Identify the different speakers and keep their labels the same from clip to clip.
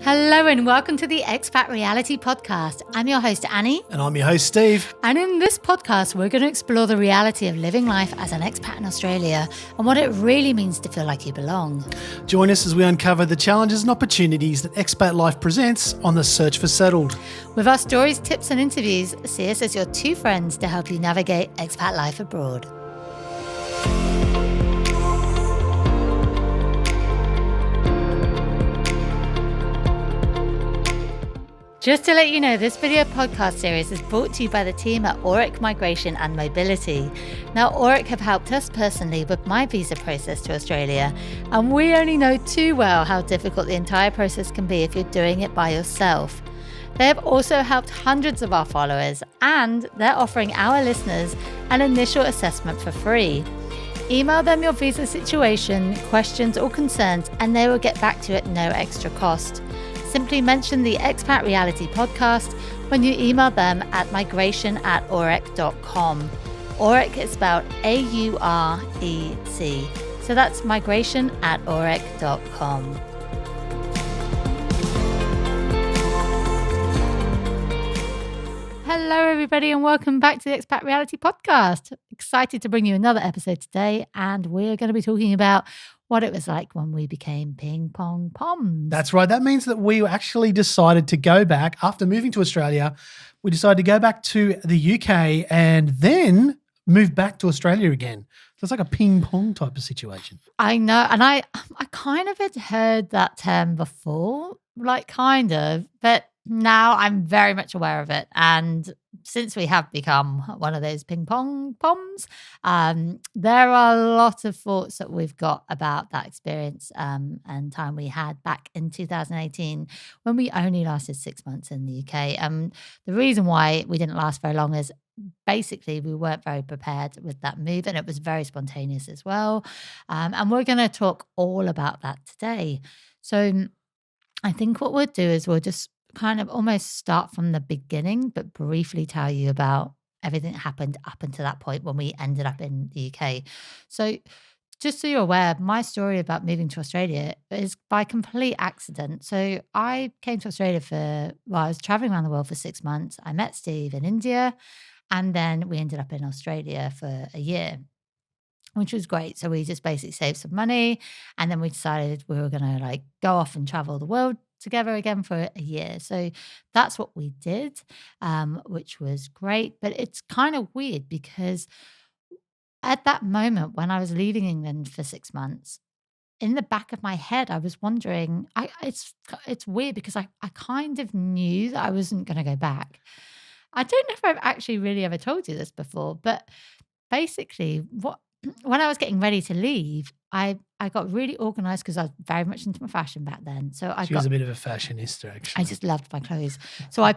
Speaker 1: Hello and welcome to the Expat Reality Podcast. I'm your host, Annie.
Speaker 2: And I'm your host, Steve.
Speaker 1: And in this podcast, we're going to explore the reality of living life as an expat in Australia and what it really means to feel like you belong.
Speaker 2: Join us as we uncover the challenges and opportunities that expat life presents on the search for settled.
Speaker 1: With our stories, tips and interviews, see us as your two friends to help you navigate expat life abroad. Just to let you know, this video podcast series is brought to you by the team at Auric Migration and Mobility. Now, Auric have helped us personally with my visa process to Australia, and we only know too well how difficult the entire process can be if you're doing it by yourself. They have also helped hundreds of our followers, and they're offering our listeners an initial assessment for free. Email them your visa situation, questions or concerns, and they will get back to you at no extra cost. Simply mention the Expat Reality Podcast when you email them at migration@auric.com. Auric is spelled A-U-R-E-C. So that's migration@auric.com. Hello, everybody, and welcome back to the Expat Reality Podcast. Excited to bring you another episode today, and we're going to be talking about what it was like when we became ping pong poms.
Speaker 2: That's right. That means that we actually decided to go back after moving to Australia. We decided to go back to the UK and then move back to Australia again. So it's like a ping pong type of situation.
Speaker 1: I know. And I kind of had heard that term before, but now I'm very much aware of it. And since we have become one of those ping pong poms, there are a lot of thoughts that we've got about that experience and time we had back in 2018 when we only lasted 6 months in the UK. The reason why we didn't last very long is basically we weren't very prepared with that move, and it was very spontaneous as well. And we're going to talk all about that today. So I think what we'll do is we'll just kind of almost start from the beginning, but briefly tell you about everything that happened up until that point when we ended up in the UK. So just so you're aware, my story about moving to Australia is by complete accident. So I came to Australia I was traveling around the world for 6 months. I met Steve in India, and then we ended up in Australia for a year, which was great. So we just basically saved some money, and then we decided we were going to go off and travel the world together again for a year. So that's what we did, which was great. But it's kind of weird because at that moment when I was leaving England for 6 months, in the back of my head, I was wondering, it's weird because I kind of knew that I wasn't going to go back. I don't know if I've actually really ever told you this before, but basically when I was getting ready to leave, I got really organised because I was very much into my fashion back then. So
Speaker 2: She was a bit of a fashionista, actually.
Speaker 1: I just loved my clothes. So I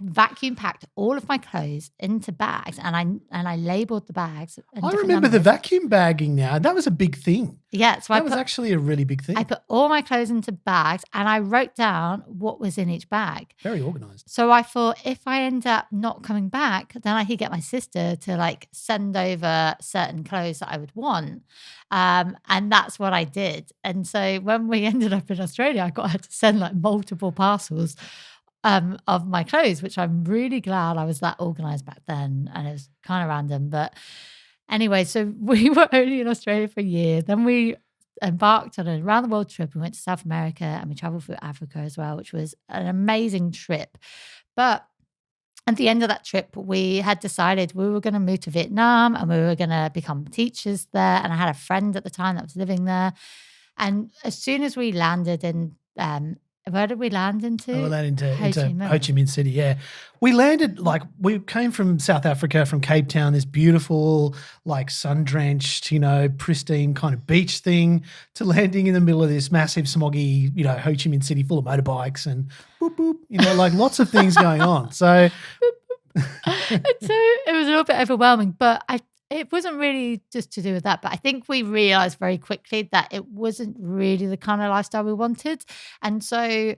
Speaker 1: vacuum packed all of my clothes into bags, and I labelled the bags.
Speaker 2: I remember the vacuum bagging now. That was a big thing.
Speaker 1: Yeah. So
Speaker 2: that was actually a really big thing.
Speaker 1: I put all my clothes into bags, and I wrote down what was in each bag.
Speaker 2: Very organised.
Speaker 1: So I thought if I end up not coming back, then I could get my sister to send over certain clothes that I would want. And that's what I did. And so when we ended up in Australia, I got her to send multiple parcels of my clothes, which I'm really glad I was that organised back then. And it was kind of random. But anyway, so we were only in Australia for a year. Then we embarked on a round the world trip. We went to South America and we traveled through Africa as well, which was an amazing trip. But at the end of that trip, we had decided we were going to move to Vietnam and we were going to become teachers there. And I had a friend at the time that was living there. And as soon as we landed in, where did we land into?
Speaker 2: We landed into Ho Chi Minh City, yeah. We landed, we came from South Africa, from Cape Town, this beautiful, sun-drenched, pristine kind of beach thing, to landing in the middle of this massive smoggy, Ho Chi Minh City full of motorbikes and boop, boop, lots of things going on. So
Speaker 1: it was a little bit overwhelming, but it wasn't really just to do with that. But I think we realised very quickly that it wasn't really the kind of lifestyle we wanted. And so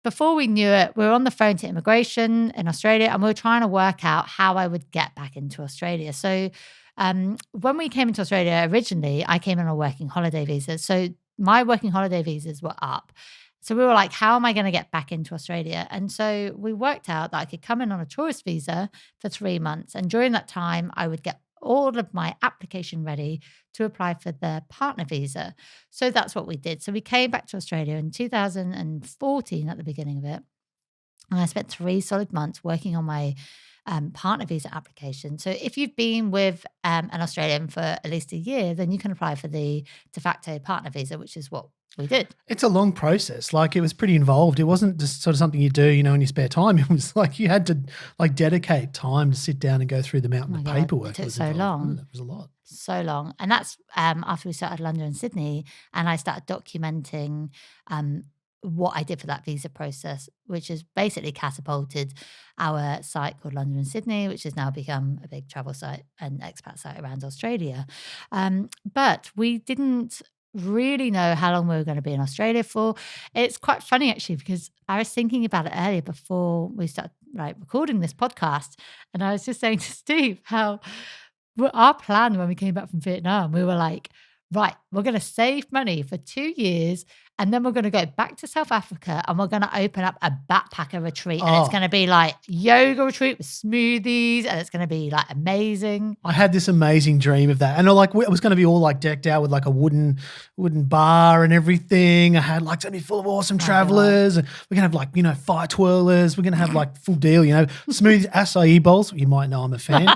Speaker 1: before we knew it, we were on the phone to immigration in Australia, and we were trying to work out how I would get back into Australia. So when we came into Australia originally, I came on a working holiday visa. So my working holiday visas were up. So we were like, how am I going to get back into Australia? And so we worked out that I could come in on a tourist visa for 3 months. And during that time, I would get all of my application ready to apply for the partner visa. So that's what we did. So we came back to Australia in 2014 at the beginning of it. And I spent 3 solid months working on my partner visa application. So if you've been with an Australian for at least a year, then you can apply for the de facto partner visa, which is what we did.
Speaker 2: It's a long process. Like, it was pretty involved. It wasn't just sort of something you do, in your spare time. It was like you had to dedicate time to sit down and go through the mountain of paperwork.
Speaker 1: It took so long.
Speaker 2: It was a lot.
Speaker 1: So long. And that's after we started London and Sydney, and I started documenting what I did for that visa process, which has basically catapulted our site called London and Sydney, which has now become a big travel site and expat site around Australia. But we didn't really know how long we were going to be in Australia for. It's quite funny, actually, because I was thinking about it earlier before we started recording this podcast. And I was just saying to Steve how our plan when we came back from Vietnam, we were like, right, we're going to save money for 2 years, and then we're going to go back to South Africa and we're going to open up a backpacker retreat. And it's going to be like yoga retreat with smoothies, and it's going to be like amazing.
Speaker 2: I had this amazing dream of that. And it was going to be all like decked out with like a wooden bar and everything. I had like, it's going to be full of awesome travelers. And we're going to have like, fire twirlers. We're going to have like full deal, smoothies, acai bowls. You might know I'm a fan.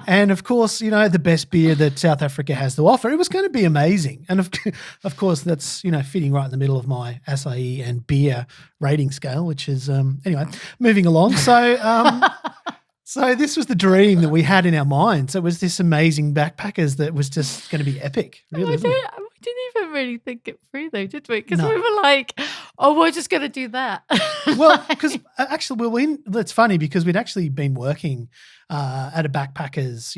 Speaker 2: And of course, the best beer that South Africa has to offer. It was going to be amazing. And of course, that's, fitting right in the middle of my acai and beer rating scale, which is, anyway, moving along. So, so this was the dream that we had in our minds. It was this amazing backpackers that was just going to be epic. Really,
Speaker 1: we didn't even really think it through though, did we? Because we were like, oh, we're just going to do that.
Speaker 2: Well, because actually, it's funny because we'd actually been working at a backpackers,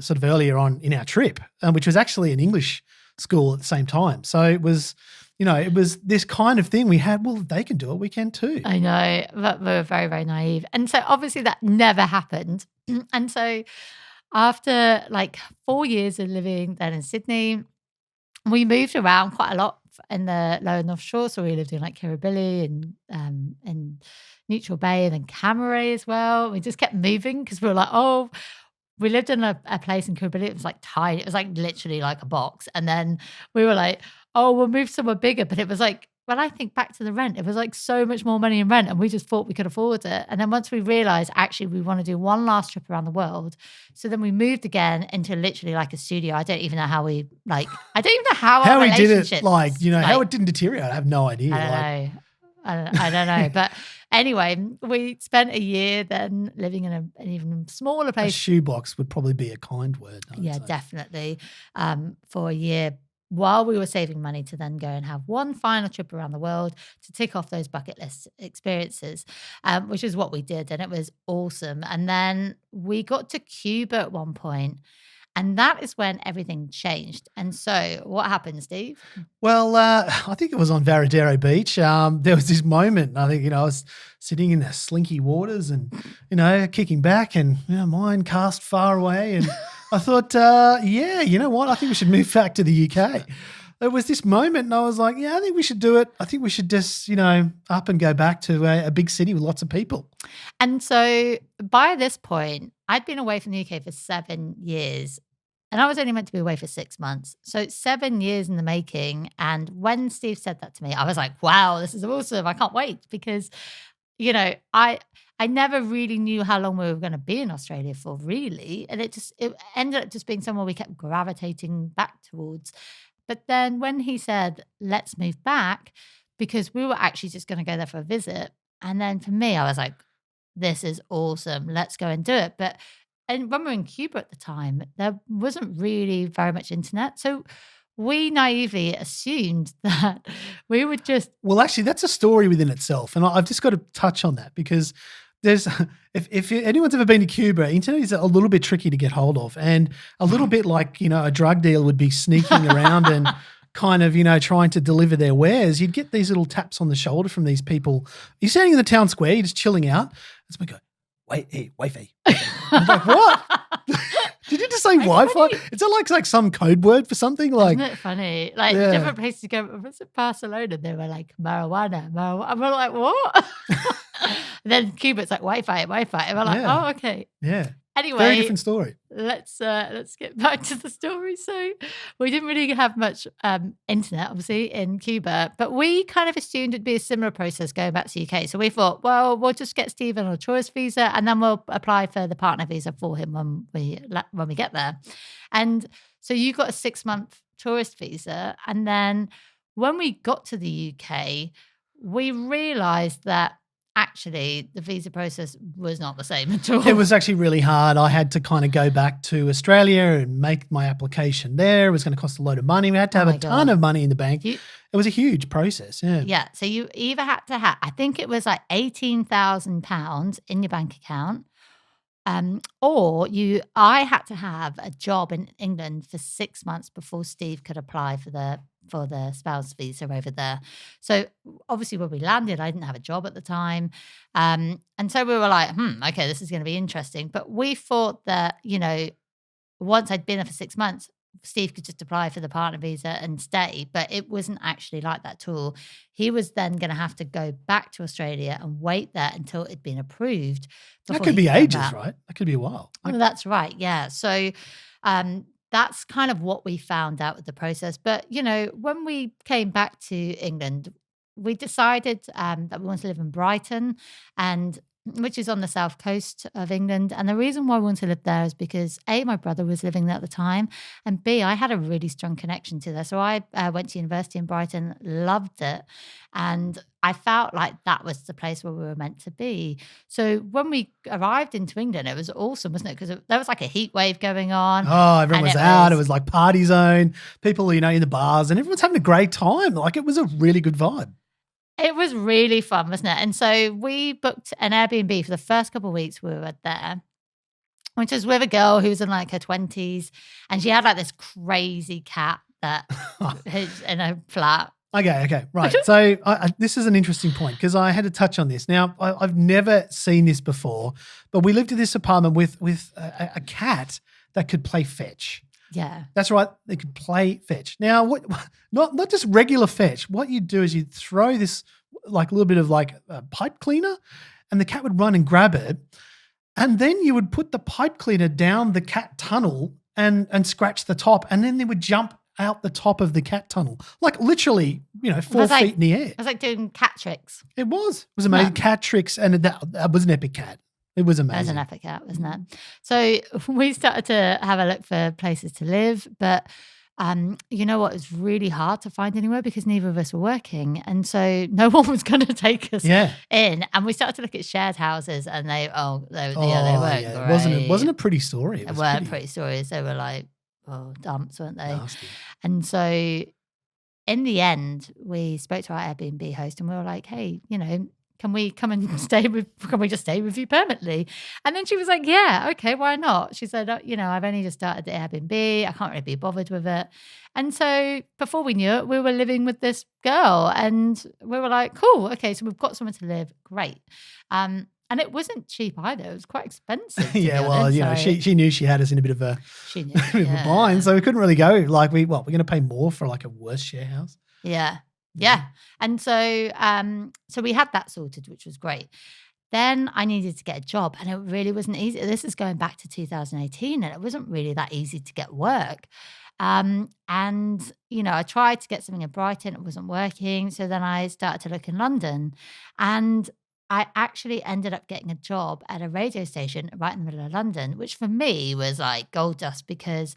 Speaker 2: sort of earlier on in our trip, which was actually an English school at the same time. So it was, it was this kind of thing we had. Well, they can do it, we can too.
Speaker 1: I know, but we were very, very naive. And so obviously that never happened. And so after like 4 years of living then in Sydney, we moved around quite a lot in the Lower North Shore. So we lived in like Kirribilli and Neutral Bay and then Camaray as well. We just kept moving because we were like, oh, we lived in a place in Kirribilli. It was like tiny. It was like literally like a box. And then we were like, oh, we'll move somewhere bigger. But it was like, when I think back to the rent, it was like so much more money in rent, and we just thought we could afford it. And then once we realized, actually, we want to do one last trip around the world. So then we moved again into literally like a studio. I don't even know how we I don't even know how
Speaker 2: we did it. How it didn't deteriorate. I have no idea.
Speaker 1: I don't know. But anyway, we spent a year then living in an even smaller place.
Speaker 2: A shoebox would probably be a kind word.
Speaker 1: Yeah, definitely. For a year, while we were saving money to then go and have one final trip around the world to tick off those bucket list experiences, which is what we did. And it was awesome. And then we got to Cuba at one point, and that is when everything changed. And so what happened, Steve?
Speaker 2: Well, I think it was on Varadero Beach. There was this moment, I think, I was sitting in the slinky waters and, kicking back and, mind cast far away. And I thought, you know what? I think we should move back to the UK. There was this moment and I was like, yeah, I think we should do it. I think we should just, up and go back to a big city with lots of people.
Speaker 1: And so by this point, I'd been away from the UK for 7 years. And I was only meant to be away for 6 months. So 7 years in the making. And when Steve said that to me, I was like, wow, this is awesome. I can't wait because, I never really knew how long we were going to be in Australia for, really. And it ended up just being somewhere we kept gravitating back towards. But then when he said, let's move back, because we were actually just going to go there for a visit. And then for me, I was like, this is awesome. Let's go and do it. And when we were in Cuba at the time, there wasn't really very much internet. So we naively assumed that we would just...
Speaker 2: Well, actually, that's a story within itself. And I've just got to touch on that because there's, if anyone's ever been to Cuba, internet is a little bit tricky to get hold of, and a little bit like, a drug dealer would be sneaking around and kind of, trying to deliver their wares. You'd get these little taps on the shoulder from these people. You're standing in the town square, you're just chilling out. And somebody go, wait, hey, wifey. I'm like, what? Did you just say Wi-Fi? Is that like some code word for something? Like,
Speaker 1: isn't it funny? Like different places you go. Was it Barcelona? They were like marijuana. And we're like, what? And then Cuba, it's like Wi-Fi. And we're like, oh, okay.
Speaker 2: Yeah.
Speaker 1: Anyway,
Speaker 2: very different story.
Speaker 1: Let's get back to the story. So we didn't really have much internet, obviously, in Cuba, but we kind of assumed it'd be a similar process going back to UK. So we thought, well, we'll just get Stephen on a tourist visa, and then we'll apply for the partner visa for him when we get there. And so you got a 6-month tourist visa, and then when we got to the UK, we realised that actually the visa process was not the same at all.
Speaker 2: It was actually really hard. I had to kind of go back to Australia and make my application there. It was going to cost a lot of money. We had to have a ton of money in the bank. It was a huge process. Yeah.
Speaker 1: Yeah. So you either had to have, I think it was like £18,000 in your bank account, or I had to have a job in England for 6 months before Steve could apply for the spouse visa over there. So obviously when we landed, I didn't have a job at the time. And so we were like, okay, this is going to be interesting. But we thought that, once I'd been there for 6 months, Steve could just apply for the partner visa and stay. But it wasn't actually like that at all. He was then going to have to go back to Australia and wait there until it'd been approved.
Speaker 2: That could be ages, right? That could be a while.
Speaker 1: Well, that's right. Yeah. So, that's kind of what we found out with the process. But, when we came back to England, we decided that we wanted to live in Brighton, which is on the south coast of England. And the reason why we wanted to live there is because A, my brother was living there at the time, and B, I had a really strong connection to there. So I went to university in Brighton, loved it, and I felt like that was the place where we were meant to be. So when we arrived into England, it was awesome, wasn't it? Because there was like a heat wave going on.
Speaker 2: Oh, everyone was out. It was like party zone. People, in the bars, and everyone's having a great time. Like, it was a really good vibe.
Speaker 1: It was really fun, wasn't it? And so we booked an Airbnb for the first couple of weeks we were there, which was with a girl who was in like her 20s, and she had like this crazy cat that is in a flat.
Speaker 2: Okay, right. So this is an interesting point because I had to touch on this. Now, I've never seen this before, but we lived in this apartment with a cat that could play fetch.
Speaker 1: Yeah.
Speaker 2: That's right. They could play fetch. Now, not just regular fetch. What you do is you throw this like a little bit of like a pipe cleaner, and the cat would run and grab it. And then you would put the pipe cleaner down the cat tunnel and scratch the top, and then they would jump out the top of the cat tunnel, like literally, 4 feet in the air.
Speaker 1: It was like doing cat tricks.
Speaker 2: It was amazing. Yeah. Cat tricks, and that was an epic cat. It was amazing.
Speaker 1: It was an epic cat, wasn't it? So we started to have a look for places to live, but you know what? It was really hard to find anywhere because neither of us were working, and so no one was going to take us in. And we started to look at shared houses, and they weren't great.
Speaker 2: It wasn't a pretty story.
Speaker 1: They weren't pretty stories. They were like dumps, weren't they?
Speaker 2: Nasty.
Speaker 1: And so in the end, we spoke to our Airbnb host, and we were like, "Hey, can we come and can we just stay with you permanently?" And then she was like, "Yeah, okay, why not?" She said, "I've only just started the Airbnb. I can't really be bothered with it." And so before we knew it, we were living with this girl, and we were like, "Cool, okay, so we've got somewhere to live. Great." And it wasn't cheap either. It was quite expensive.
Speaker 2: She knew she had us in a bit of a bind, so we couldn't really go. Like, we're going to pay more for like a worse share house.
Speaker 1: Yeah. And so so we had that sorted, which was great. Then I needed to get a job, and it really wasn't easy. This is going back to 2018, and it wasn't really that easy to get work. And I tried to get something in Brighton. It wasn't working. So then I started to look in London, and I actually ended up getting a job at a radio station right in the middle of London, which for me was like gold dust because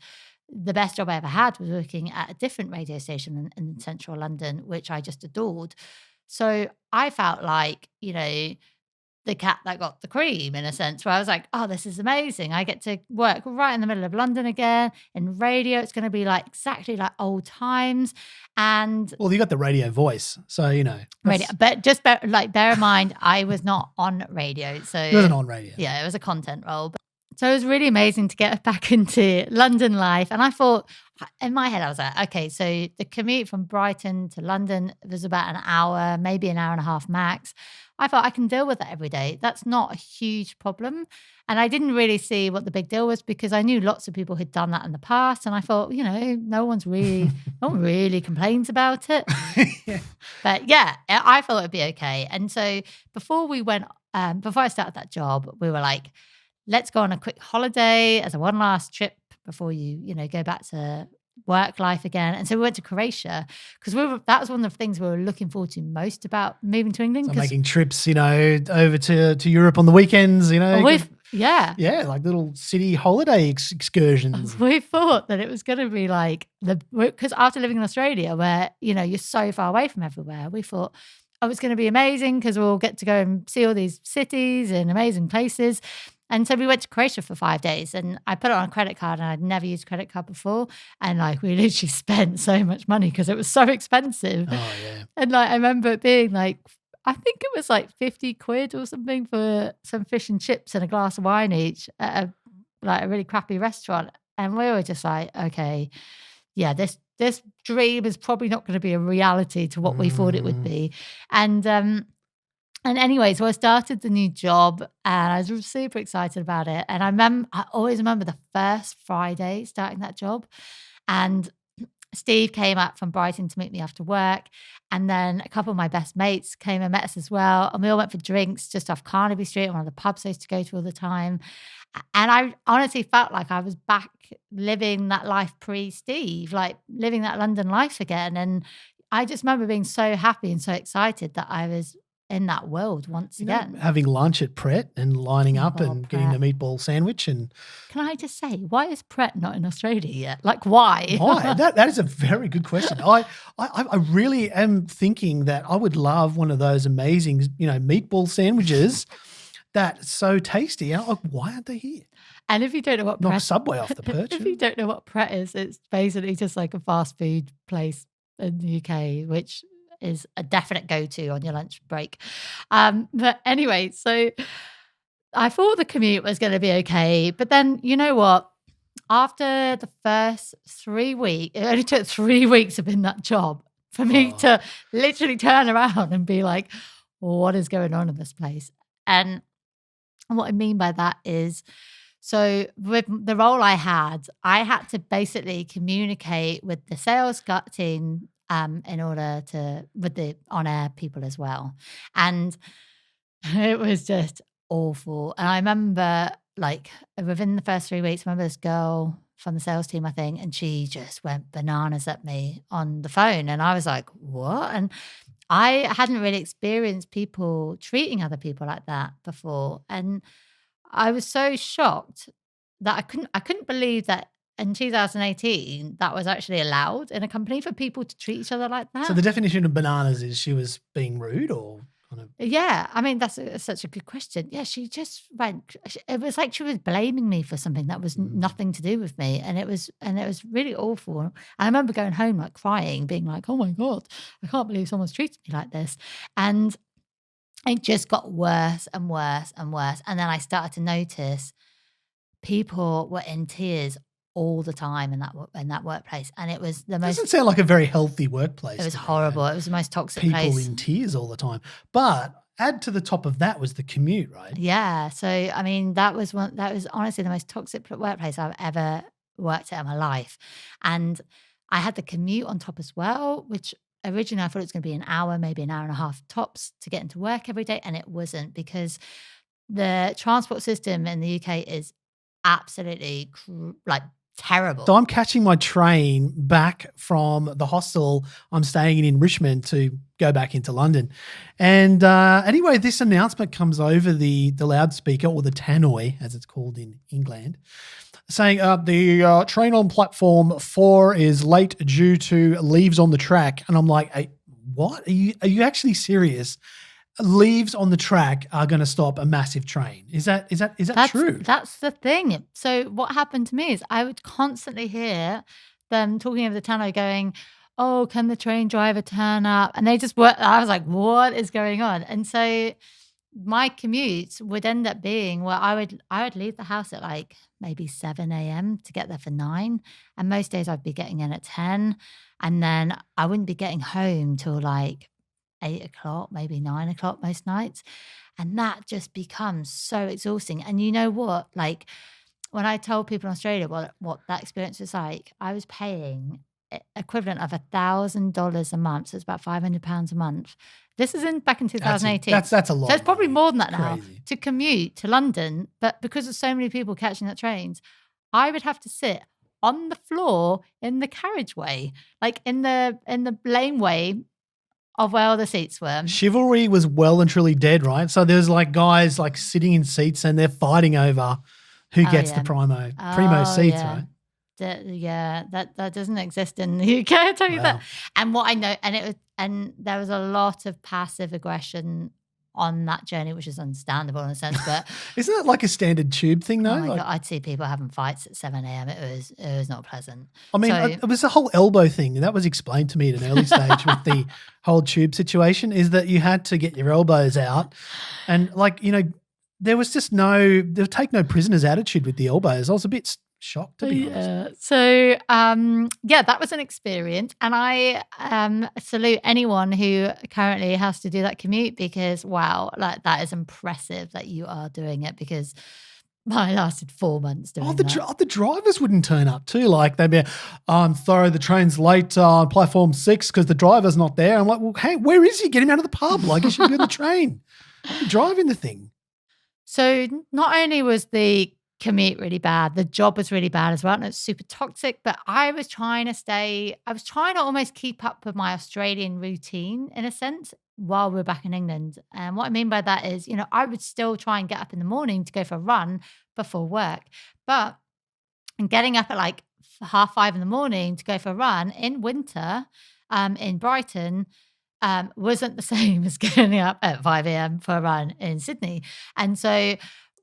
Speaker 1: the best job I ever had was working at a different radio station in central London, which I just adored. So I felt like, the cat that got the cream in a sense, where I was like, oh, this is amazing. I get to work right in the middle of London again in radio. It's going to be like exactly like old times. And
Speaker 2: well, you got the radio voice. So,
Speaker 1: radio, but just bear in mind, I was not on radio. So
Speaker 2: it wasn't on radio.
Speaker 1: Yeah, it was a content role. So it was really amazing to get back into London life. And I thought, in my head, I was like, okay, so the commute from Brighton to London was about an hour, maybe an hour and a half max. I thought I can deal with that every day. That's not a huge problem. And I didn't really see what the big deal was because I knew lots of people had done that in the past. And I thought, no one really complains about it.
Speaker 2: Yeah.
Speaker 1: But yeah, I thought it'd be okay. And so before I started that job, we were like, let's go on a quick holiday as a one last trip before you go back to work life again. And so we went to Croatia because that was one of the things we were looking forward to most about moving to England.
Speaker 2: So making trips, over to Europe on the weekends,
Speaker 1: Yeah.
Speaker 2: Yeah, like little city holiday excursions.
Speaker 1: We thought that it was going to be like because after living in Australia where, you're so far away from everywhere, we thought, oh, it's going to be amazing because we'll get to go and see all these cities and amazing places. And so we went to Croatia for 5 days and I put it on a credit card and I'd never used a credit card before. And we literally spent so much money because it was so expensive.
Speaker 2: Oh, yeah.
Speaker 1: And I remember it being I think it was £50 or something for some fish and chips and a glass of wine each at a really crappy restaurant. And we were just like, okay, yeah, this dream is probably not going to be a reality to what we thought it would be. And anyway, so I started the new job and I was super excited about it. And I always remember the first Friday starting that job. And Steve came up from Brighton to meet me after work. And then a couple of my best mates came and met us as well. And we all went for drinks just off Carnaby Street, one of the pubs I used to go to all the time. And I honestly felt like I was back living that life pre-Steve, like living that London life again. And I just remember being so happy and so excited that I was in that world once again.
Speaker 2: Having lunch at Pret and lining up and getting the meatball sandwich. And
Speaker 1: can I just say, why is Pret not in Australia yet? Why?
Speaker 2: Why? That is a very good question. I really am thinking that I would love one of those amazing, meatball sandwiches that's so tasty. Why aren't they here?
Speaker 1: And if you don't know what
Speaker 2: Knock Subway off the perch.
Speaker 1: If you don't know what Pret is, it's basically just like a fast food place in the UK, which is a definite go-to on your lunch break. But anyway, so I thought the commute was going to be okay. But then, you know what? After the first 3 weeks, it only took 3 weeks of in that job for me to literally turn around and be like, what is going on in this place? And what I mean by that is, so with the role I had to basically communicate with the sales team in order with the on-air people as well. And it was just awful. And I remember within the first 3 weeks, I remember this girl from the sales team, I think, and she just went bananas at me on the phone. And I was like, what? And I hadn't really experienced people treating other people like that before. And I was so shocked that I couldn't believe that in 2018, that was actually allowed in a company for people to treat each other like that.
Speaker 2: So the definition of bananas is she was being rude or kind of?
Speaker 1: Yeah. I mean, that's such a good question. Yeah, she just went, it was like she was blaming me for something that was nothing to do with me. And it was really awful. And I remember going home crying, being like, oh my God, I can't believe someone's treated me like this. And it just got worse and worse and worse. And then I started to notice people were in tears all the time in that workplace, and it was the most.
Speaker 2: Doesn't sound like a very healthy workplace.
Speaker 1: It was horrible. It was the most toxic
Speaker 2: people
Speaker 1: place.
Speaker 2: In tears all the time. But add to the top of that was the commute, right?
Speaker 1: Yeah. So I mean, that was honestly the most toxic workplace I've ever worked at in my life, and I had the commute on top as well, which originally I thought it was going to be an hour, maybe an hour and a half tops to get into work every day, and it wasn't, because the transport system in the UK is absolutely terrible.
Speaker 2: So I'm catching my train back from the hostel I'm staying in Richmond to go back into London. And anyway, this announcement comes over the loudspeaker, or the tannoy, as it's called in England, saying the train on platform 4 is late due to leaves on the track. And I'm like, hey, what? Are you actually serious? Leaves on the track are going to stop a massive train. Is that true?
Speaker 1: That's the thing. So what happened to me is I would constantly hear them talking over the tannoy going, oh, can the train driver turn up? And they just were, I was like, what is going on? And so my commute would end up being where I would leave the house at like maybe 7 a.m. to get there for 9. And most days I'd be getting in at 10. And then I wouldn't be getting home till like 8 o'clock, maybe 9 o'clock most nights. And that just becomes so exhausting. And you know what? Like when I told people in Australia what that experience was like, I was paying equivalent of $1,000 a month. So it's about £500 a month. This is back in 2018.
Speaker 2: That's a lot.
Speaker 1: So it's probably more than that now
Speaker 2: Crazy.
Speaker 1: to commute to London. But because of so many people catching that trains, I would have to sit on the floor in the carriageway, like in the laneway of where all the seats were.
Speaker 2: Chivalry was well and truly dead, right? So there's like guys like sitting in seats and they're fighting over who gets the primo seats, right?
Speaker 1: That doesn't exist in the UK. I tell you that. And what I know, and there was a lot of passive aggression on that journey, which is understandable in a sense. But
Speaker 2: isn't that like a standard tube thing, though?
Speaker 1: Oh my God, I'd see people having fights at 7 a.m. It was not pleasant.
Speaker 2: I mean, it was a whole elbow thing, and that was explained to me at an early stage with the whole tube situation. Is that you had to get your elbows out, and there was just they would take no prisoners attitude with the elbows. I was a bit shocked, to be honest.
Speaker 1: So, that was an experience. And I salute anyone who currently has to do that commute because, wow, like that is impressive that you are doing it because I lasted 4 months doing that.
Speaker 2: The drivers wouldn't turn up too. Like they'd be, I'm sorry, the train's late on platform 6 because the driver's not there. I'm like, well, hey, where is he? Get him out of the pub. Like he should be on the train. You're driving the thing.
Speaker 1: So not only was the commute really bad, the job was really bad as well, and it's super toxic, but I was trying to almost keep up with my Australian routine in a sense while we were back in England. And what I mean by that is, I would still try and get up in the morning to go for a run before work, but getting up at like 5:30 in the morning to go for a run in winter in Brighton wasn't the same as getting up at 5 a.m. for a run in Sydney. And so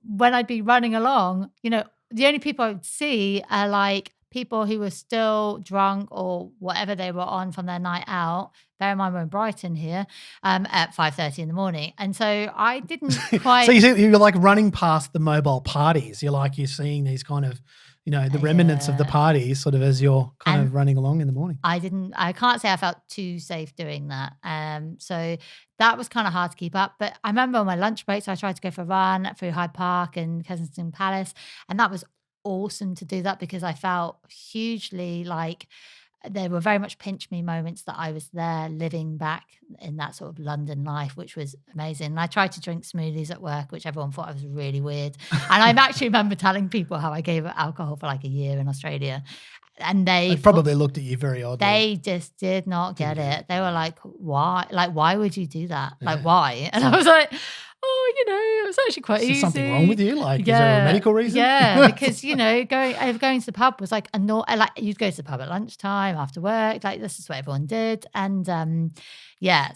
Speaker 1: when I'd be running along, the only people I would see are like people who were still drunk or whatever they were on from their night out. Bear in mind we're in Brighton here at 5:30 in the morning. And so I didn't quite...
Speaker 2: So you're like running past the mobile parties. You're seeing these kind of, the remnants of the parties sort of as you're kind of running along in the morning.
Speaker 1: I can't say I felt too safe doing that. So that was kind of hard to keep up. But I remember on my lunch breaks, I tried to go for a run through Hyde Park and Kensington Palace. And that was awesome to do that because I felt hugely like there were very much pinch me moments that I was there living back in that sort of London life, which was amazing. And I tried to drink smoothies at work, which everyone thought I was really weird. And I actually remember telling people how I gave up alcohol for like a year in Australia. And they
Speaker 2: probably looked at you very oddly.
Speaker 1: They just did not get it. They were like, why? Like, why would you do that? Like, why? And I was like, it was actually quite easy.
Speaker 2: Is there something wrong with you? Like, is there a medical reason?
Speaker 1: Yeah, because, going to the pub was like you'd go to the pub at lunchtime after work. Like, this is what everyone did. And,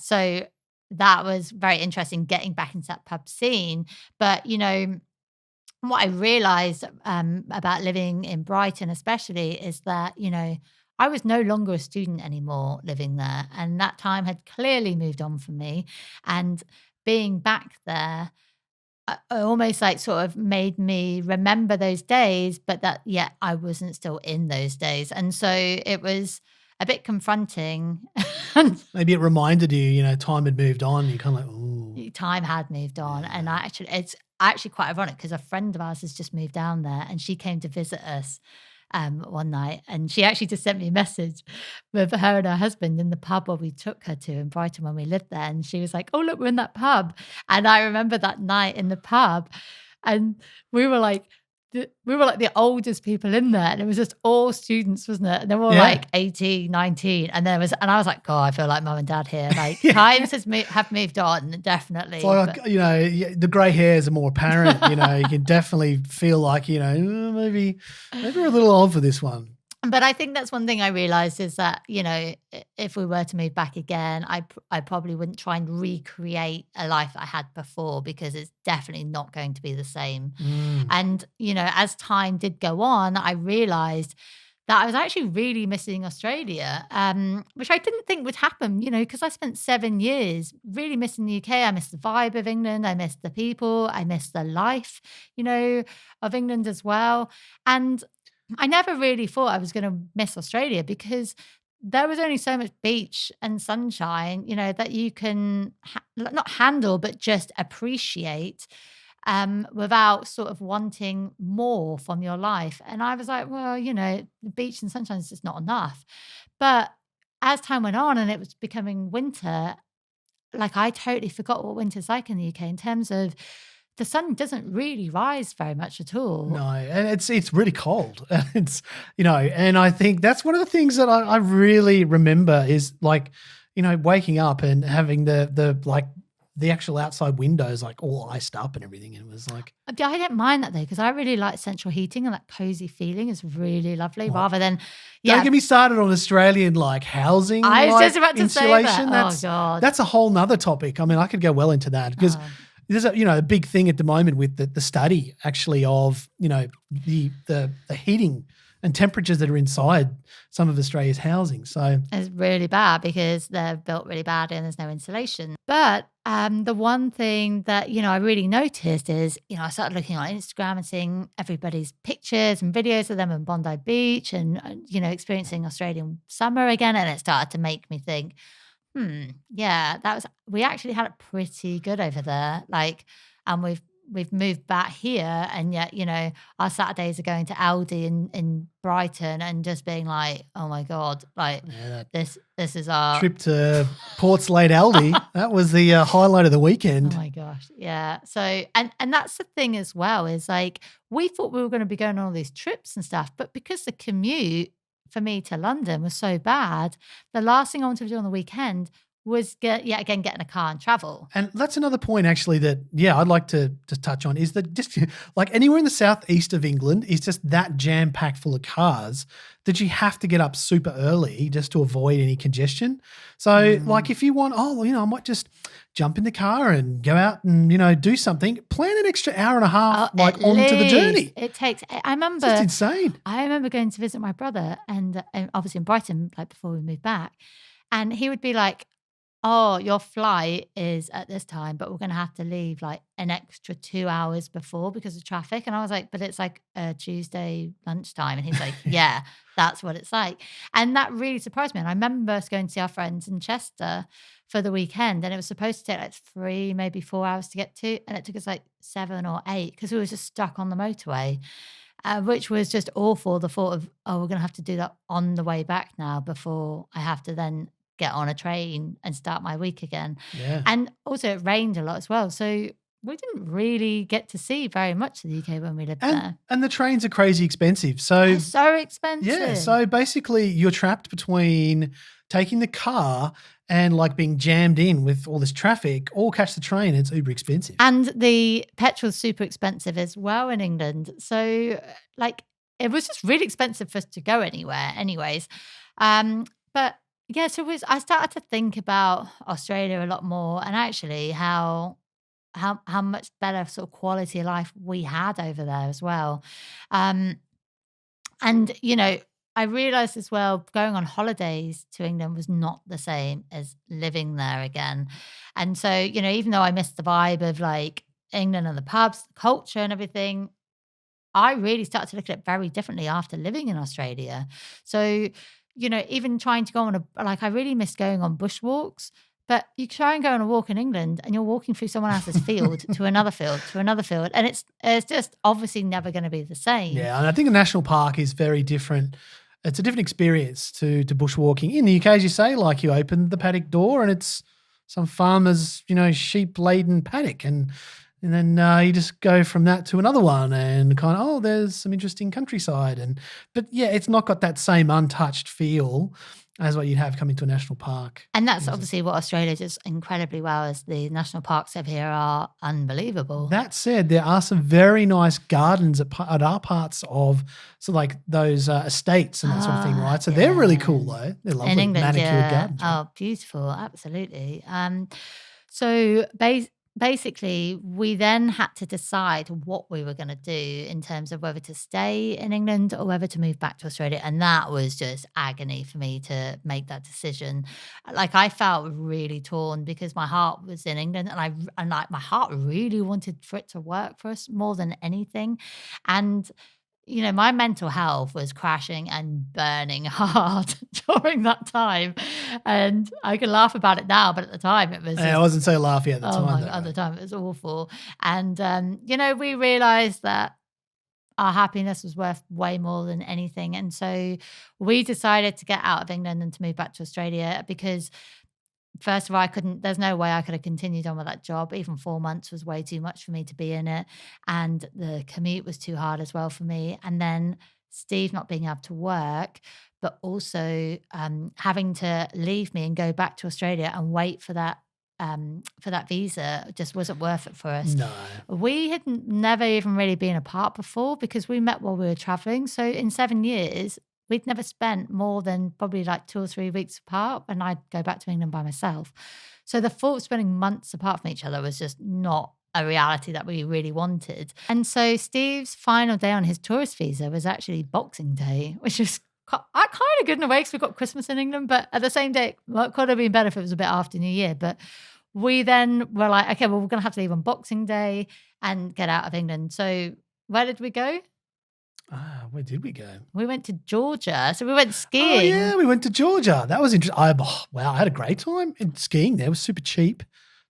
Speaker 1: so that was very interesting getting back into that pub scene. But, what I realized about living in Brighton especially is that, I was no longer a student anymore living there. And that time had clearly moved on from me. And being back there almost like sort of made me remember those days, but that, I wasn't still in those days. And so it was a bit confronting.
Speaker 2: Maybe it reminded you, time had moved on. You kind of like, ooh.
Speaker 1: Time had moved on. And it's actually quite ironic because a friend of ours has just moved down there and she came to visit us one night, and she actually just sent me a message with her and her husband in the pub where we took her to in Brighton when we lived there, and she was like, oh, look, we're in that pub. And I remember that night in the pub, and we were like the oldest people in there, and it was just all students, wasn't it? And they were all like 18, 19, and I was like, God, I feel like mum and dad here. Like times have moved on, definitely.
Speaker 2: It's like, the grey hairs are more apparent. You can definitely feel like, maybe we're a little old for this one.
Speaker 1: But I think that's one thing I realized is that, if we were to move back again, I probably wouldn't try and recreate a life I had before because it's definitely not going to be the same. And, as time did go on, I realized that I was actually really missing Australia, which I didn't think would happen, because I spent 7 years really missing the UK. I missed the vibe of England. I missed the people. I missed the life, of England as well. And I never really thought I was going to miss Australia because there was only so much beach and sunshine, that you can not handle, but just appreciate without sort of wanting more from your life. And I was like, well, the beach and sunshine is just not enough. But as time went on and it was becoming winter, like I totally forgot what winter's like in the UK in terms of the sun doesn't really rise very much at all.
Speaker 2: No, and it's really cold. It's, and I think that's one of the things that I really remember is like, waking up and having the actual outside windows like all iced up and everything. And it was like,
Speaker 1: I don't mind that though, because I really like central heating and that cozy feeling is really lovely rather than,
Speaker 2: Don't get me started on Australian like housing.
Speaker 1: I was just about to
Speaker 2: insulation.
Speaker 1: say that. God.
Speaker 2: That's a whole nother topic. I mean, I could go well into that because there's a big thing at the moment with the study actually of, the heating and temperatures that are inside some of Australia's housing. So
Speaker 1: it's really bad because they're built really badly and there's no insulation. But the one thing that, I really noticed is, I started looking on Instagram and seeing everybody's pictures and videos of them in Bondi Beach and, experiencing Australian summer again. And it started to make me think, yeah, we actually had it pretty good over there. Like, and we've moved back here and yet, our Saturdays are going to Aldi in Brighton and just being like, oh my God, like this is our
Speaker 2: trip to Port Slade Aldi. That was the highlight of the weekend.
Speaker 1: Oh my gosh. Yeah. So, and that's the thing as well is like, we thought we were going to be going on all these trips and stuff, but because the commute for me to London was so bad, the last thing I wanted to do on the weekend was get in a car and travel.
Speaker 2: And that's another point actually that, I'd like to touch on is that just like anywhere in the southeast of England is just that jam-packed full of cars that you have to get up super early just to avoid any congestion. So like if you want, I might just jump in the car and go out and, do something, plan an extra hour and a half onto the journey.
Speaker 1: It takes, I remember.
Speaker 2: It's just insane.
Speaker 1: I remember going to visit my brother and obviously in Brighton, like before we moved back. And he would be like, oh, your flight is at this time, but we're going to have to leave like an extra 2 hours before because of traffic. And I was like, but it's like a Tuesday lunchtime. And he's like, yeah, that's what it's like. And that really surprised me. And I remember us going to see our friends in Chester for the weekend and it was supposed to take like 3, maybe 4 hours to get to. And it took us like 7 or 8 because we were just stuck on the motorway. Which was just awful. The thought of, we're going to have to do that on the way back now before I have to then get on a train and start my week again.
Speaker 2: Yeah.
Speaker 1: And also it rained a lot as well. So we didn't really get to see very much of the UK when we lived there.
Speaker 2: And the trains are crazy expensive. So
Speaker 1: they're so expensive.
Speaker 2: Yeah. So basically you're trapped between taking the car and like being jammed in with all this traffic or catch the train. It's uber expensive.
Speaker 1: And the petrol's super expensive as well in England. So like it was just really expensive for us to go anywhere anyways. But yeah, so I started to think about Australia a lot more and actually how much better sort of quality of life we had over there as well. And, I realised as well going on holidays to England was not the same as living there again. And so, even though I missed the vibe of like England and the pubs, the culture and everything, I really started to look at it very differently after living in Australia. So, even trying to go on I really miss going on bushwalks, but you try and go on a walk in England and you're walking through someone else's field to another field to another field. And it's just obviously never going to be the same.
Speaker 2: Yeah. And I think a national park is very different. It's a different experience to bushwalking. In the UK, as you say, like you open the paddock door and it's some farmer's, sheep laden paddock and then you just go from that to another one and kind of, there's some interesting countryside. But yeah, it's not got that same untouched feel as what you'd have coming to a national park.
Speaker 1: And that's obviously what Australia does incredibly well is the national parks over here are unbelievable.
Speaker 2: That said, there are some very nice gardens at our parts of, so like those estates and that sort of thing, right? So they're really cool though. They're lovely, manicured gardens.
Speaker 1: Right? Oh, beautiful. Absolutely. So basically, we then had to decide what we were going to do in terms of whether to stay in England or whether to move back to Australia. And that was just agony for me to make that decision. Like I felt really torn because my heart was in England, and like my heart really wanted for it to work for us more than anything. And my mental health was crashing and burning hard during that time. And I can laugh about it now, but at the time it was
Speaker 2: Yeah, I wasn't so laughy at the
Speaker 1: oh
Speaker 2: time.
Speaker 1: my God, at the time it was awful. And, we realized that our happiness was worth way more than anything. And so we decided to get out of England and to move back to Australia because first of all, there's no way I could have continued on with that job. Even 4 months was way too much for me to be in it. And the commute was too hard as well for me. And then Steve not being able to work, but also having to leave me and go back to Australia and wait for that visa just wasn't worth it for us.
Speaker 2: No.
Speaker 1: We had never even really been apart before because we met while we were traveling. So in 7 years, we'd never spent more than probably like 2 or 3 weeks apart, and I'd go back to England by myself. So the thought of spending months apart from each other was just not a reality that we really wanted. And so Steve's final day on his tourist visa was actually Boxing Day, which is kind of good in a way because we've got Christmas in England, but at the same day, it could have been better if it was a bit after New Year. But we then were like, okay, well, we're going to have to leave on Boxing Day and get out of England. So where did we go?
Speaker 2: Where did we go?
Speaker 1: We went to Georgia. So we went skiing.
Speaker 2: Oh, yeah, we went to Georgia. That was interesting. Wow, I had a great time. And skiing there was super cheap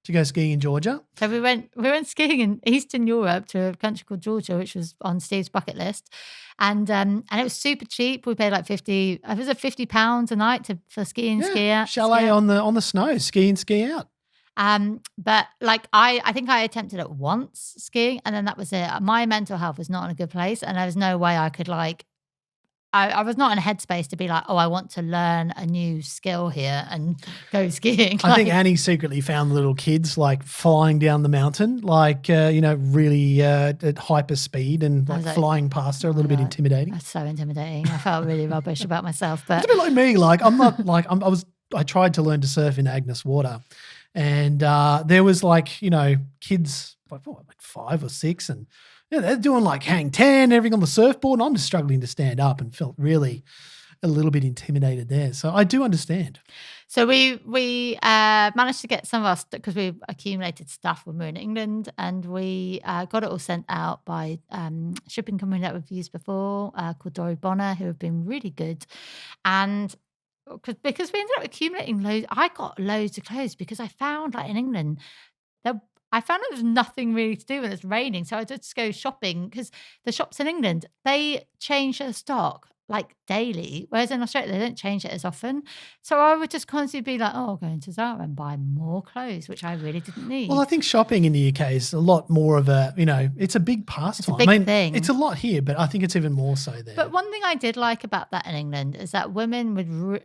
Speaker 2: to go skiing in Georgia.
Speaker 1: So we went skiing in Eastern Europe to a country called Georgia, which was on Steve's bucket list. And it was super cheap. We paid like £50 a night for ski in, ski out.
Speaker 2: Chalet on the snow, ski in, ski out.
Speaker 1: But like I think I attempted it once skiing and then that was it. My mental health was not in a good place and there was no way I could I was not in a headspace to be like, oh, I want to learn a new skill here and go skiing.
Speaker 2: I think Annie secretly found the little kids like flying down the mountain, really at hyper speed and flying past her, a little bit intimidating.
Speaker 1: That's so intimidating. I felt really rubbish about myself. But
Speaker 2: it's a bit like me. Like I'm not like I tried to learn to surf in Agnes Water. And there was kids like 5 or 6 and they're doing like hang 10, everything on the surfboard. And I'm just struggling to stand up and felt really a little bit intimidated there. So I do understand.
Speaker 1: So we managed to get some of our stuff because we accumulated stuff when we were in England and we got it all sent out by shipping company that we've used before called Dory Bonner, who have been really good. And because we ended up accumulating loads, I got loads of clothes because I found in England I found there was nothing really to do when it's raining. So I just go shopping because the shops in England, they change their stock daily, whereas in Australia, they don't change it as often. So I would just constantly be like, oh, I'll go into Zara and buy more clothes, which I really didn't need.
Speaker 2: Well, I think shopping in the UK is a lot more of it's a big pastime.
Speaker 1: It's a big thing.
Speaker 2: It's a lot here, but I think it's even more so there.
Speaker 1: But one thing I did like about that in England is that women would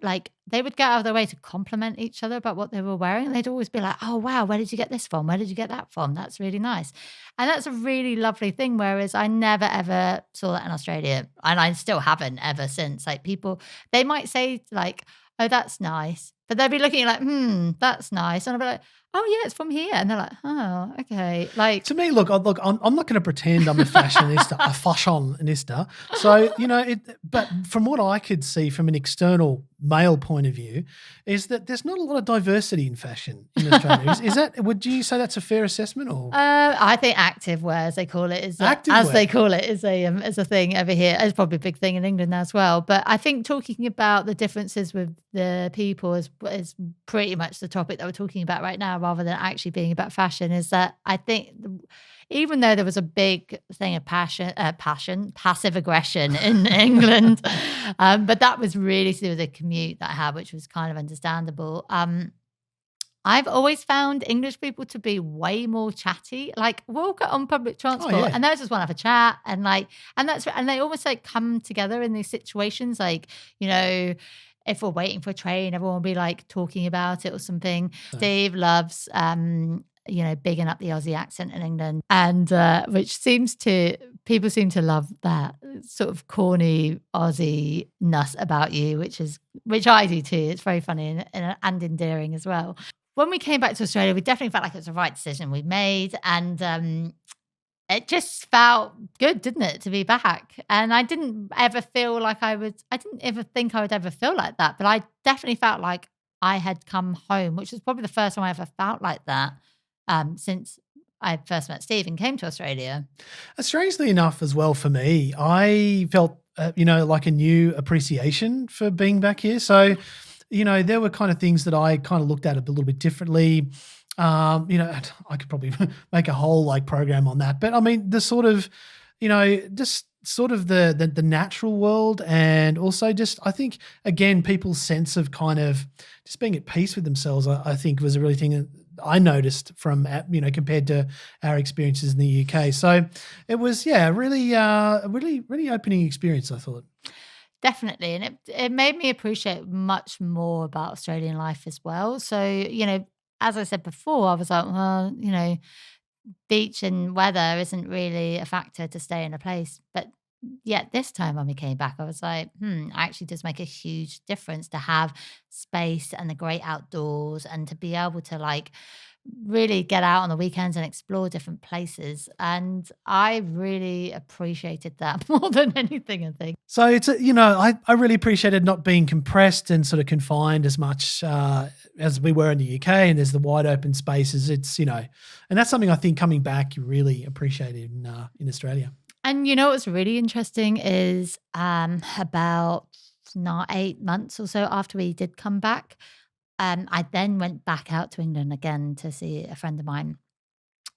Speaker 1: they would go out of their way to compliment each other about what they were wearing. They'd always be like, oh, wow, where did you get this from? Where did you get that from? That's really nice. And that's a really lovely thing, whereas I never, ever saw that in Australia. And I still haven't ever since. People, they might say oh, that's nice. But they'll be looking that's nice. And I'll be like, oh, yeah, it's from here. And they're like, oh, okay.
Speaker 2: To me, look, I'm not going to pretend I'm a fashionista. So, but from what I could see from an external male point of view is that there's not a lot of diversity in fashion in Australia. Would you say that's a fair assessment? Or
Speaker 1: I think activewear, as they call it, is a thing over here. It's probably a big thing in England as well. But I think talking about the differences with the people is pretty much the topic that we're talking about right now, rather than actually being about fashion. Is that I think even though there was a big thing of passive aggression in England, but that was really to do with the commute that I had, which was kind of understandable. I've always found English people to be way more chatty. We'll get on public transport and they'll just want to have a chat and they almost come together in these situations. If we're waiting for a train, everyone will be talking about it or something. Steve loves bigging up the Aussie accent in England, and which people seem to love that sort of corny Aussie-ness about you, which I do too. It's very funny and endearing as well. when we came back to Australia, we definitely felt like it was the right decision we made. And it just felt good, didn't it, to be back? And I didn't ever feel like I didn't ever think I would ever feel like that. But I definitely felt like I had come home, which was probably the first time I ever felt like that since I first met Steve and came to Australia.
Speaker 2: Strangely enough, as well, for me, I felt, like a new appreciation for being back here. So, there were kind of things that I kind of looked at a little bit differently. I could probably make a whole like program on that. But I mean, the sort of, just sort of the natural world, and also just, I think, again, people's sense of kind of just being at peace with themselves, I think was a really thing that I noticed from, compared to our experiences in the UK. So it was, really opening experience, I thought.
Speaker 1: Definitely. And it made me appreciate much more about Australian life as well. So, as I said before, I was like, well, beach and weather isn't really a factor to stay in a place. But yet this time when we came back, I was like, actually does make a huge difference to have space and the great outdoors and to be able to like really get out on the weekends and explore different places. And I really appreciated that more than anything, I think.
Speaker 2: So it's, I really appreciated not being compressed and sort of confined as much as we were in the UK, and there's the wide open spaces. It's, and that's something I think coming back you really appreciated in Australia.
Speaker 1: And what's really interesting is about 8 months or so after we did come back, I then went back out to England again to see a friend of mine,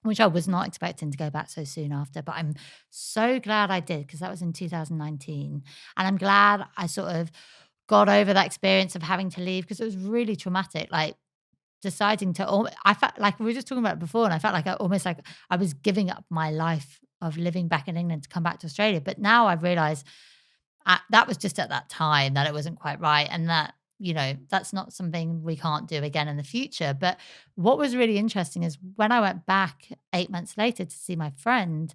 Speaker 1: which I was not expecting to go back so soon after. But I'm so glad I did, because that was in 2019. And I'm glad I sort of got over that experience of having to leave, because it was really traumatic. Like deciding I felt like we were just talking about it before, and I felt like almost like I was giving up my life of living back in England to come back to Australia. But now I've realized that was just at that time that it wasn't quite right, and that that's not something we can't do again in the future. But what was really interesting is when I went back 8 months later to see my friend,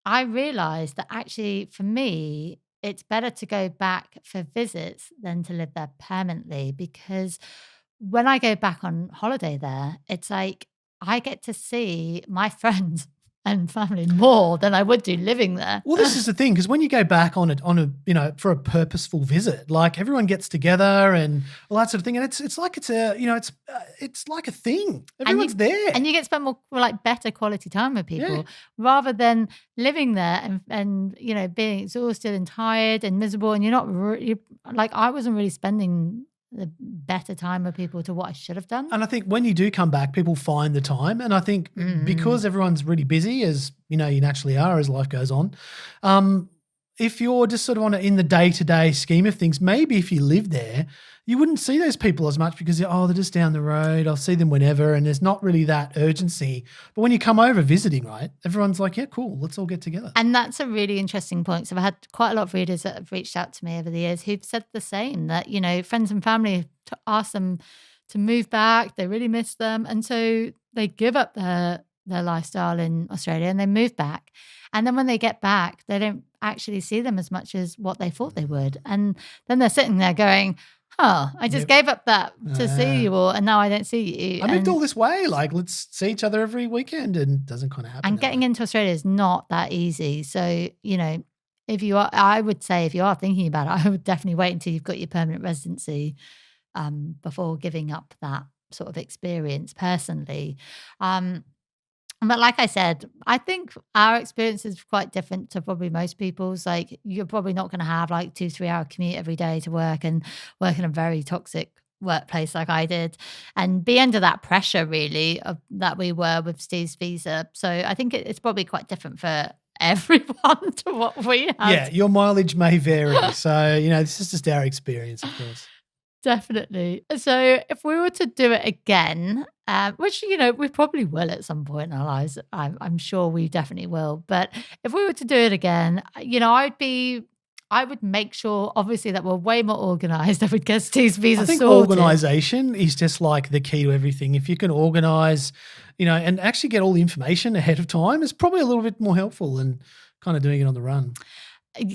Speaker 1: I realized that actually for me, it's better to go back for visits than to live there permanently, because when I go back on holiday there, it's like I get to see my friends and family more than I would do living there.
Speaker 2: Well, this is the thing, because when you go back on a for a purposeful visit, like everyone gets together and all that sort of thing, and it's like it's a it's like a thing. Everyone's there,
Speaker 1: and you get to spend more like better quality time with people rather than living there and being exhausted and tired and miserable, and you're not like I wasn't really spending the better time with people to what I should have done.
Speaker 2: And I think when you do come back, people find the time. And I think because everyone's really busy, as you naturally are as life goes on, if you're just sort of in the day-to-day scheme of things, maybe if you live there, you wouldn't see those people as much because they're just down the road. I'll see them whenever, and there's not really that urgency. But when you come over visiting, right, everyone's like, yeah, cool, let's all get together.
Speaker 1: And that's a really interesting point. So I've had quite a lot of readers that have reached out to me over the years who've said the same, that, friends and family ask them to move back. They really miss them. And so they give up their lifestyle in Australia and they move back. And then when they get back, they don't actually see them as much as what they thought they would. And then they're sitting there going, I just gave up that to see you all, and now I don't see you.
Speaker 2: I moved all this way. Like, let's see each other every weekend, and it doesn't kind of happen.
Speaker 1: And getting into Australia is not that easy. So, if you are, I would say if you are thinking about it, I would definitely wait until you've got your permanent residency before giving up that sort of experience personally. But like I said, I think our experience is quite different to probably most people's. Like, you're probably not going to have like 2-3 hour commute every day to work and work in a very toxic workplace like I did, and be under that pressure really that we were with Steve's visa. So I think it's probably quite different for everyone to what we had.
Speaker 2: Yeah, your mileage may vary. So, this is just our experience, of course.
Speaker 1: Definitely. So if we were to do it again, which, we probably will at some point in our lives, I'm sure we definitely will. But if we were to do it again, I would make sure, obviously, that we're way more organised. I would get Steve's visa sorted.
Speaker 2: I think organisation is just like the key to everything. If you can organise, and actually get all the information ahead of time, it's probably a little bit more helpful than kind of doing it on the run.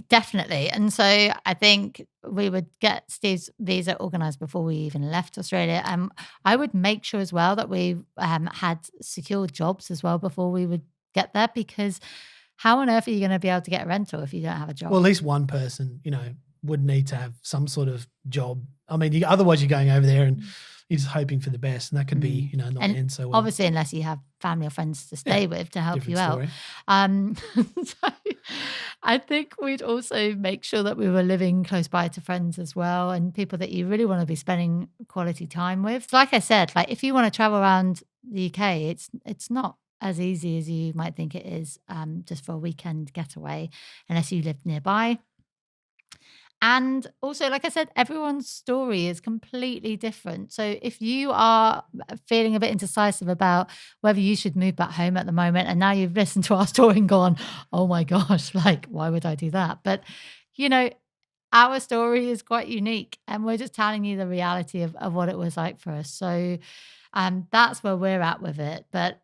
Speaker 1: Definitely. And so I think we would get Steve's visa organised before we even left Australia. And I would make sure as well that we had secure jobs as well before we would get there, because how on earth are you going to be able to get a rental if you don't have a job?
Speaker 2: Well, at least one person, would need to have some sort of job. I mean, otherwise you're going over there and you're just hoping for the best, and that could be, not end so well.
Speaker 1: Obviously, unless you have family or friends to stay with to help you out. So I think we'd also make sure that we were living close by to friends as well, and people that you really want to be spending quality time with. Like I said, like if you want to travel around the UK, it's not as easy as you might think it is, just for a weekend getaway, unless you live nearby. And also, like I said, everyone's story is completely different. So if you are feeling a bit indecisive about whether you should move back home at the moment, and now you've listened to our story and gone, oh my gosh, like, why would I do that? But, our story is quite unique, and we're just telling you the reality of what it was like for us. So that's where we're at with it. But,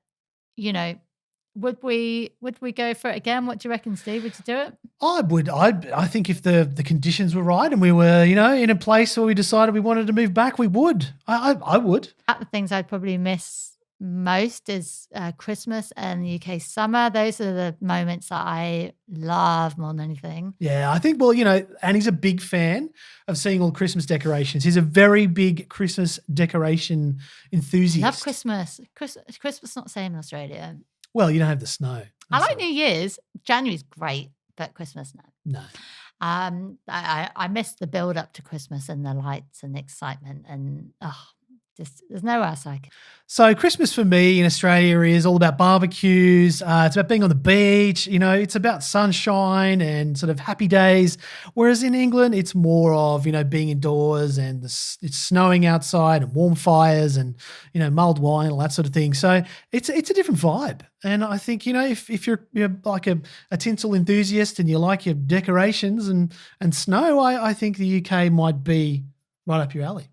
Speaker 1: would we go for it again? What do you reckon, Steve? Would you do it?
Speaker 2: I would. I think if the conditions were right and we were, in a place where we decided we wanted to move back, we would. I would.
Speaker 1: The things I'd probably miss most is Christmas and the UK summer. Those are the moments that I love more than anything.
Speaker 2: Yeah, I think, and he's a big fan of seeing all Christmas decorations. He's a very big Christmas decoration enthusiast.
Speaker 1: Love Christmas. Christmas is not the same in Australia.
Speaker 2: Well, you don't have the snow.
Speaker 1: I like New Year's. January's great, but Christmas, no.
Speaker 2: No.
Speaker 1: I miss the build up to Christmas and the lights and the excitement, and there's nowhere else I can.
Speaker 2: So Christmas for me in Australia is all about barbecues. It's about being on the beach. It's about sunshine and sort of happy days. Whereas in England, it's more of, being indoors and it's snowing outside and warm fires and, mulled wine, all that sort of thing. So it's a different vibe. And I think, if you're like a tinsel enthusiast and you like your decorations and snow, I think the UK might be right up your alley.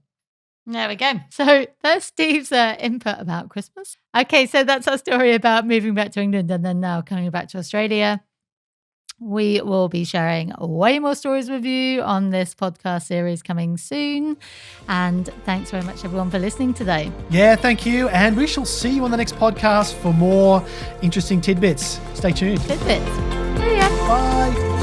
Speaker 1: There we go. So that's Steve's input about Christmas. Okay, so that's our story about moving back to England and then now coming back to Australia. We will be sharing way more stories with you on this podcast series coming soon. And thanks very much, everyone, for listening today.
Speaker 2: Yeah, thank you. And we shall see you on the next podcast for more interesting tidbits. Stay tuned.
Speaker 1: Tidbits. See ya.
Speaker 2: Bye.